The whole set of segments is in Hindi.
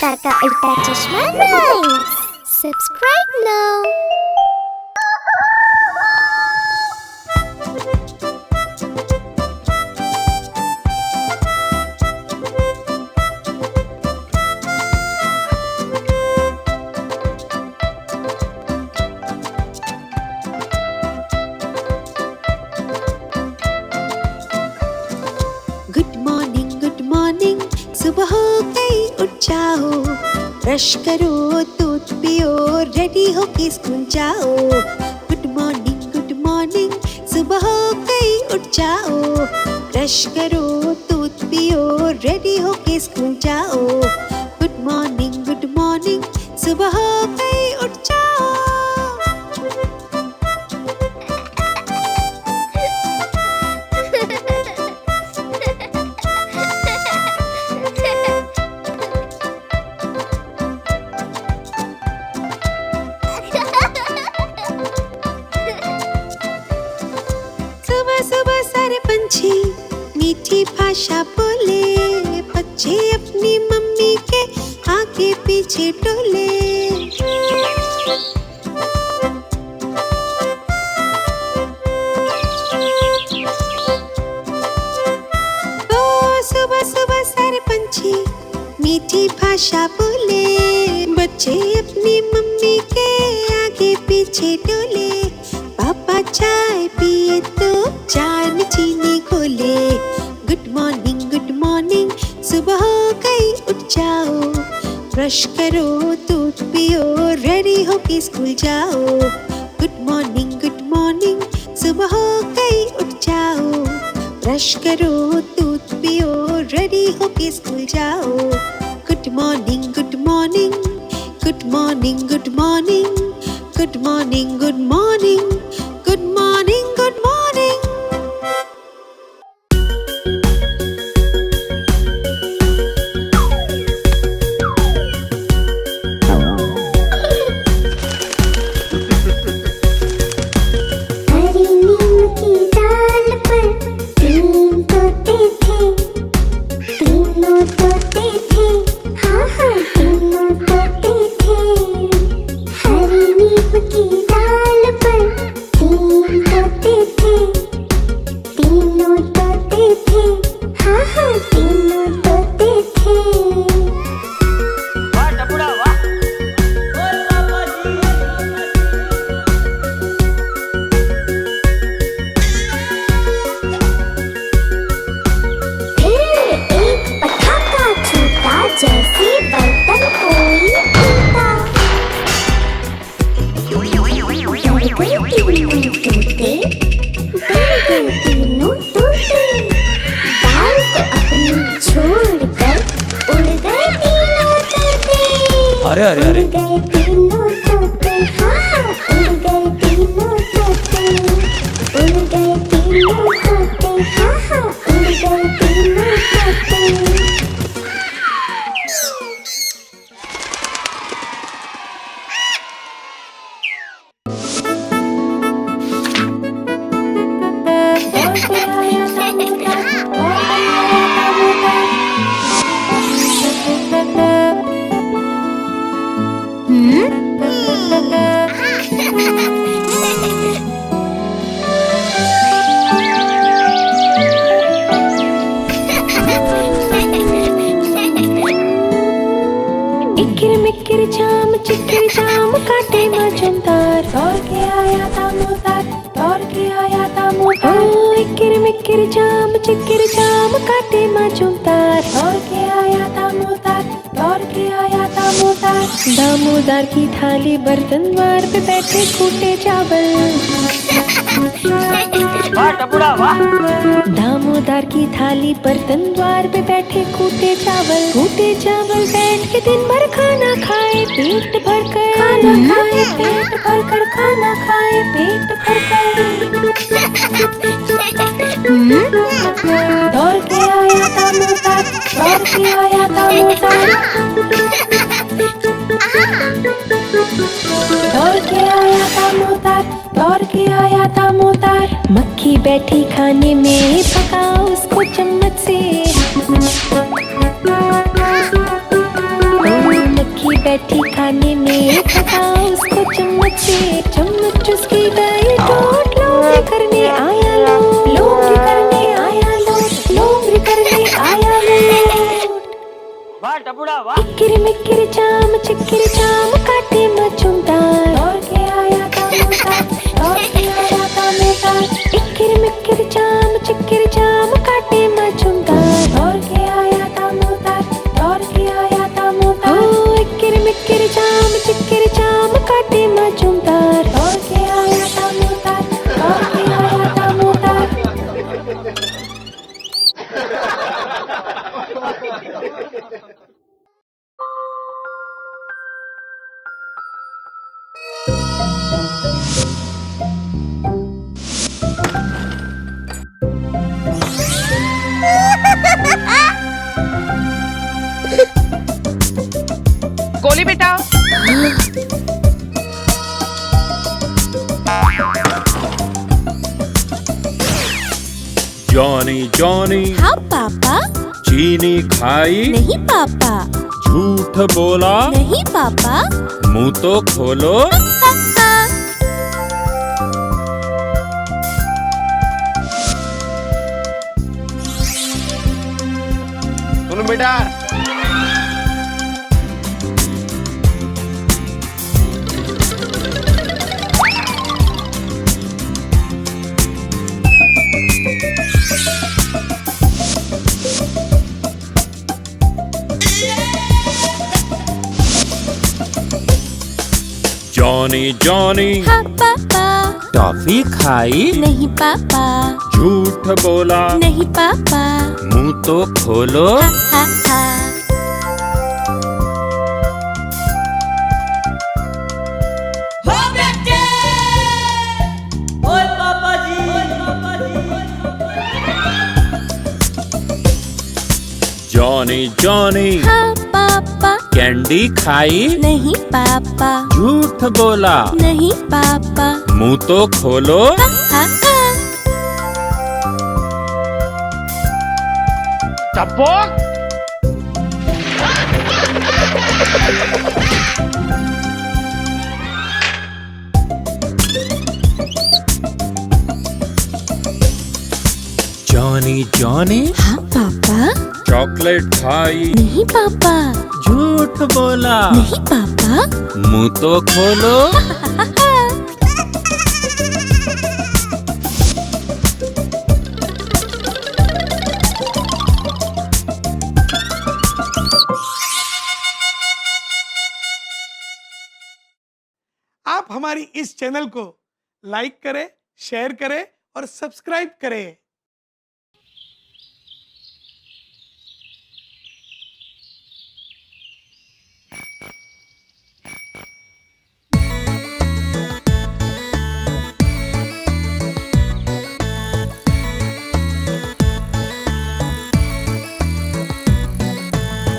अवतार का उल्टा चश्मा rhymes. Subscribe now. Good morning, सुबह हो गई, उठ जाओ, ब्रश करो, दूध पियो, रेडी होके स्कूल जाओ। गुड मॉर्निंग, सुबह हो गई, उठ जाओ, ब्रश करो, दूध पियो, रेडी होके स्कूल जाओ। गुड मॉर्निंग, सुबह हो गई, उठ जाओ। सुबह सारे पंछी मीठी भाषा बोले, बच्चे अपनी मम्मी के आगे पीछे डोले। ओ सुबह सारे पंछी मीठी भाषा बोले, बच्चे अपनी मम्मी के आगे पीछे डोले। पापा चाय पिए तो चाय में चीनी घोले। गुड मॉर्निंग, सुबह हो गई, उठ जाओ, ब्रश करो, दूध पियो, रेडी होके स्कूल जाओ। गुड मॉर्निंग, सुबह हो गई, उठ जाओ, ब्रश करो, दूध पियो, रेडी होके स्कूल जाओ। Good morning, good morning, good morning, good morning, good morning, good morning, good morning, good morning. हरी नीम की डाल पर तीन तोते थे, तीनों तोते थे, हाँ हाँ तीनों तोते थे। हरी नीम की डाल पर तीन तोते थे, तीनों तोते थे, हाँ हाँ तीनों तोते थे। वाह टपुड़ा वाह। फिर एक पटाखा छूटा, जैसे बर्तन कोई टूटा। डर गए तीनों तोते, डाल को अपनी छोड़कर उड़ गए तीनों तोते। अरे अरे अरे उड़ गए तीनों तोते, हाँ उड़ गए तीनों तोते, उड़ गए तीनों तोते, हाँ उड़ गए तीनों तोते। इकिर मिकिर जाम चिकिर जाम काटे मजनदार, दौड़ के आया था मोतार, दौड़ के आया था मोतार। ओ इकिर मिकिर जाम चिकिर जाम काटे मजनदार, दौड़ के आया था मोतार, दौड़ के आया था मोतार। दामोदार की थाली बर्तनवार पे बैठे कूटे चावल। वाह टपुड़ा वाह। दामोदार की थाली बर्तन द्वार पे बैठे कूटे चावल बैठ के दिन भर खाना खाए, पेट भर कर खाना खाए, पेट भर कर खाना खाए, पेट भर कर। दौड़ के आया था मोतार, दौड़ के आया था मोतार, दौड़ के आया था मोतार, दौड़ के आया था मोतार। मक्खी बैठी खाने में, पका उसको चम्मच से। वाह टपुड़ा वाह। इक्किरी मिक्किरी चाम चिक्किरी चाम काटे मचुमदार दौड़ के आया था मोटा दौड़ के आया था मोटा। इक्किरी मिक्किरी चाम चिक्किरी चाम काटे मचुमदार दौड़ के आया था मोटा दौड़ के आया था मोटा। ओ इक्किरी मिक्किरी चाम चिक्किरी चाम काटे मचुमदार दौड़ के आया था मोटा दौड़ के आया था मोटा। गोली बेटा। जॉनी जॉनी हाँ पापा। चीनी खाई नहीं पापा। झूठ बोला नहीं पापा। मुंह तो खोलो। सुनो बेटा। जॉनी जॉनी हाँ पापा। टॉफी खाई नहीं पापा। झूठ बोला नहीं पापा। मुंह तो खोलो। हा हा। जॉनी जॉनी हाँ पापा। कैंडी खाई नहीं पापा। झूठ बोला नहीं पापा। मुंह तो खोलो। हा हा। चपोक। जॉनी जॉनी हाँ पापा। चॉकलेट खाई नहीं पापा। झूठ बोला नहीं पापा। मुंह तो खोलो। हा हा। आप हमारी इस चैनल को लाइक करें, शेयर करें और सब्सक्राइब करें।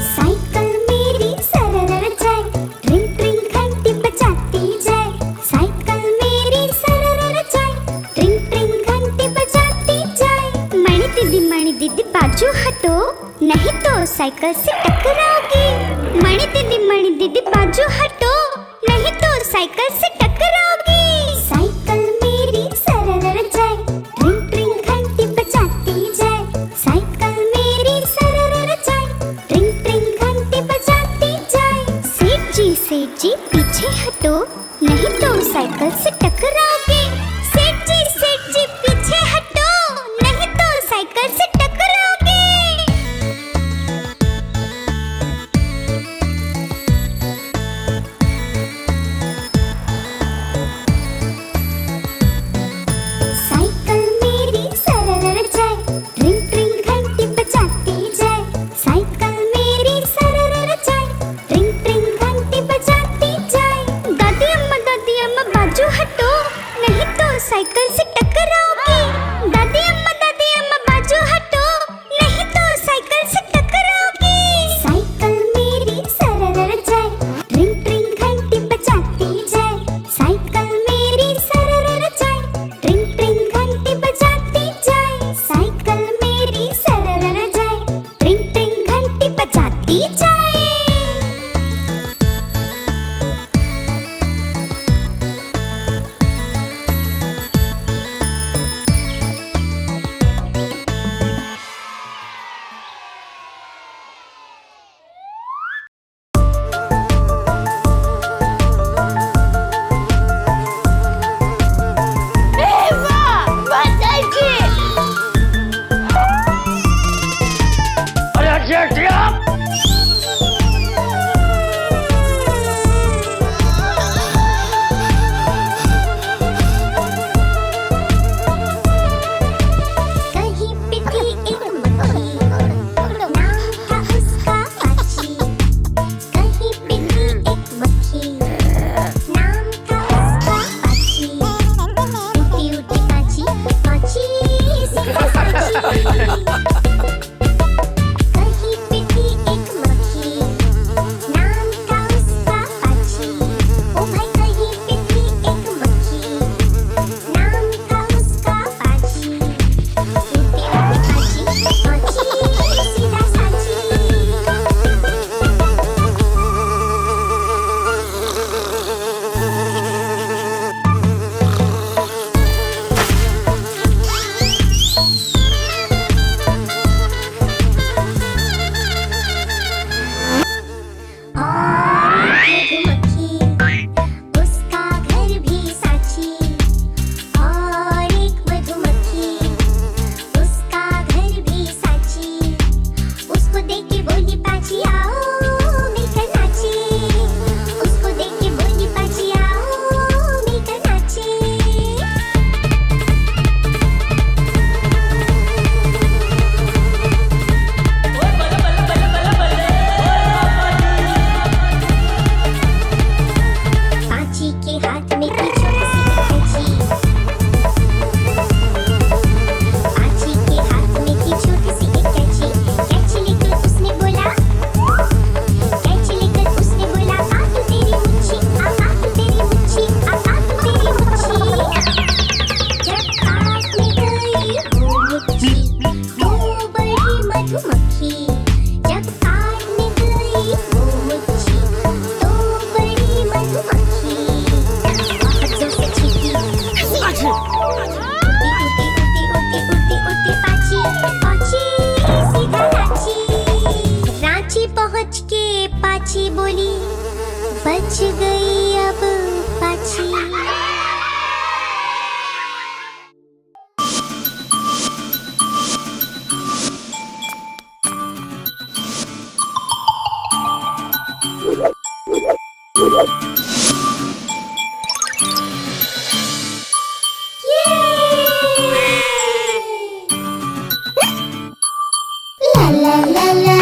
साइकिल मेरी सरर जाए, ट्रिंग ट्रिंग घंटी बजाती जाए। साइकिल मेरी सरर जाए, ट्रिंग ट्रिंग घंटी बजाती जाए। मणि दीदी बाजू हटो, नहीं तो साइकिल से टकराओगी। मणि दीदी बाजू हटो, नहीं तो साइकिल से टकराओगी। साइकिल मेरी सरर जाए, ट्रिंग ट्रिंग घंटी बजाती जाए। साइकिल मेरी सरर जाए, ट्रिंग ट्रिंग घंटी बजाती जाए। सेठ जी पीछे हटो, नहीं तो साइकिल से टकराओगे। सेठ जी पीछे हटो, नहीं तो साइकिल से टकराओगे। साइकिल मेरी सरर जाए, ट्रिंग ट्रिंग घंटी बजाती जाए। साइकिल मेरी सरर जाए, ट्रिंग ट्रिंग घंटी बजाती जाए। दादी अम्मा बाजू हटो, कहीं पे थी एक मक्खी, नाम था उसका पाची। कहीं पे थी एक मक्खी, नाम था उसका पाची। उड़ती उड़ती पाची, पाची सीधा साची। कहीं पे थी एक मक्खी, नाम था उसका पाची। ओ भाई कहीं पे थी एक मक्खी, नाम था उसका पाची। उड़ती उड़ती पाची, पाची सीधा साची। और मधुमक्खी, उसका घर भी साची। और एक मधुमक्खी, उसका घर भी साची। उसको देख के बोली पाची, आओ मिलकर नाचे। उसको देख के बोली पाची, आओ मिलकर नाचे। पाची के हाथ में थी छोटी सी कैंची। पाची के हाथ में थी छोटी सी एक कैंची। कैंची लेकर उसने बोला, कैंची लेकर उसने बोला, काटू तेरी मुच्छी, आ काटू तेरी मुच्छी, आ काटू तेरी मुच्छी। जब काटने गई वो मुच्छी, तो बड़ी मधुमक्खी। जब काटने गई वो मुच्छी, तो बड़ी मधुमक्खी। बहुत जोर से चीखी, उड़ती उड़ती उड़ती उड़ती उड़ती उड़ती पाची, पाची सीधा रांची। रांची पहुंच के पाची बोली, बच गई अब पाची। La la la la,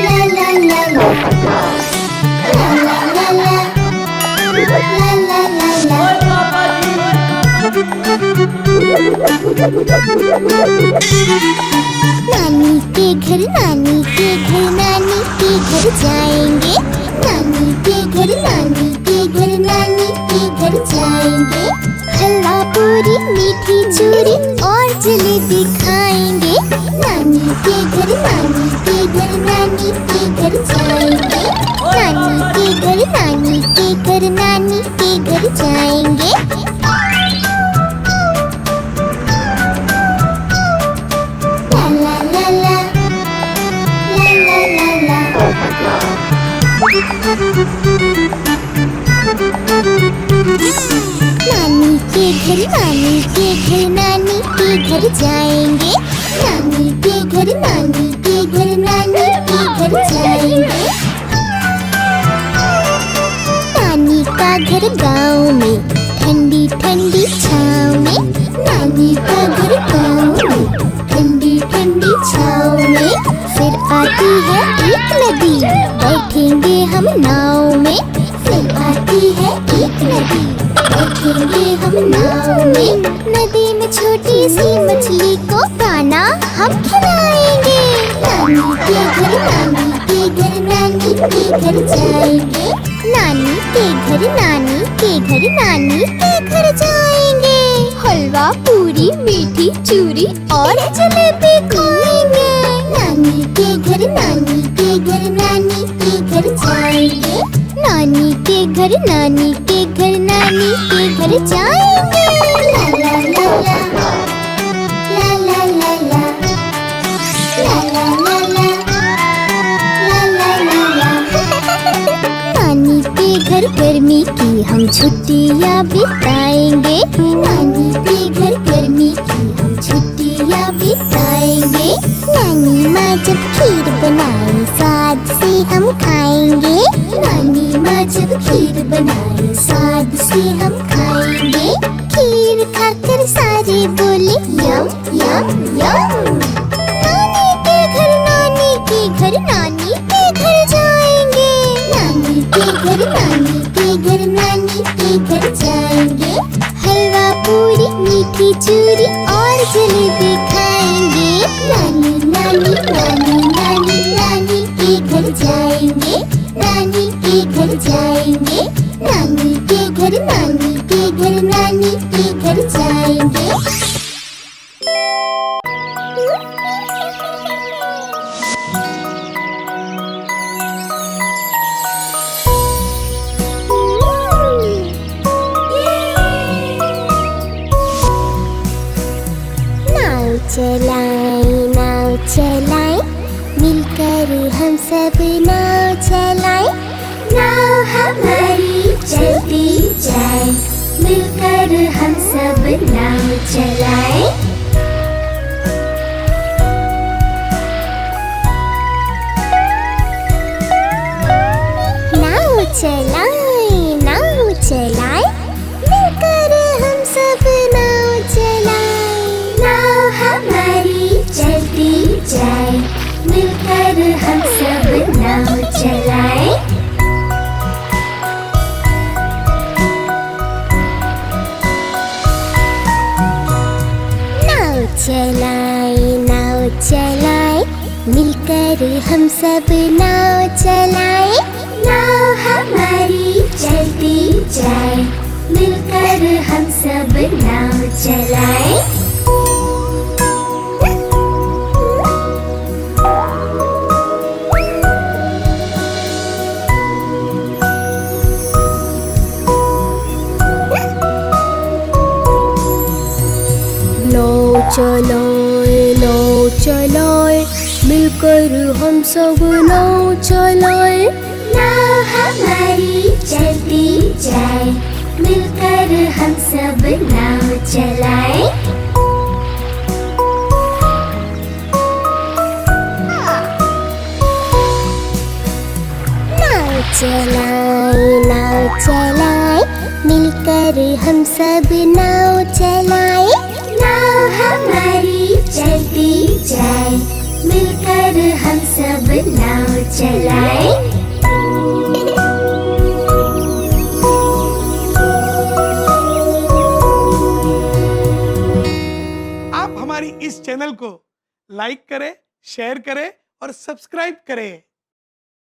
la la la la, la la la la, la la la la। नानी के घर, नानी के घर, नानी के घर जाएंगे। नानी के घर, नानी के घर, नानी के घर जाएंगे। हलवा पूरी मीठी चूरी और जलेबी खाएंगे। नानी के घर, नानी के घर, नानी के घर जाएंगे। नानी के घर, नानी के घर, नानी के घर जाएंगे। La la la la, la la la la। नानी के घर, नानी के घर, नानी के घर जाएंगे। नानी के घर, नानी के घर, नानी के घर जाएंगे। नानी का घर गाँव में, ठंडी ठंडी छाँव में। नानी का घर गाँव में, ठंडी ठंडी छाँव में। फिर आती है एक नदी, बैठेंगे हम नाव में। फिर आती है एक नदी, बैठेंगे हम नाव में। नदी में छोटी सी मछली को दाना हम खिलाएंगे। नानी के घर, नानी के घर, नानी के घर जाएंगे। नानी के घर, नानी के घर, नानी के घर जाएंगे। हलवा पूरी मीठी चूरी और जलेबी खाएंगे। नानी के घर, नानी के घर, नानी के घर जाएंगे। नानी के घर, नानी के घर, नानी के घर जाएंगे। ला ला ला ला, ला ला ला ला, ला ला ला ला, ला ला ला ला। नानी के घर गर्मी की हम छुट्टियाँ बिताएंगे। नानी के घर गर्मी की हम छुट्टियाँ बिताएंगे। नानी माँ माँ जब खीर बनाए स्वाद से हम खाएंगे। नानी माँ जब खीर बनाए स्वाद से हम खाएंगे। खीर खाकर सारे बोले यम यम यम। नानी के घर नानी के घर नानी के घर जाएंगे। नानी के घर नानी के घर नानी के घर जाएंगे। हलवा पूरी मीठी चूरी और जलेबी खाएंगे। नानी नानी नानी नानी नानी के घर जाएंगे। नानी के घर जाएंगे। नानी के घर नानी के घर नानी के घर जाएंगे। नाव चलाएं मिलकर हम सब नाव चलाएं। नाव हमारी चलती जाए मिलकर हम सब नाव चलाएं। नाव चलाएं मिलकर हम सब नाव चलाएं। नाव हमारी चलती जाए मिलकर हम सब नाव चलाएं। नाव चलाएं मिलकर हम सब नाव चलाएं। नाव हमारी चलती जाए मिलकर हम सब नाव चलाएं। नाव चलाए मिलकर हम सब नाव चलाए। नाव हमारी चलती जाए मिलकर हम सब नाव चलाएं। नाव चलाएं मिलकर हम सब नाव चलाएं। नाव हमारी चलती जाए मिलकर हम सब नाव चलाएं। आप हमारी इस चैनल को लाइक करें, शेयर करें और सब्सक्राइब करें।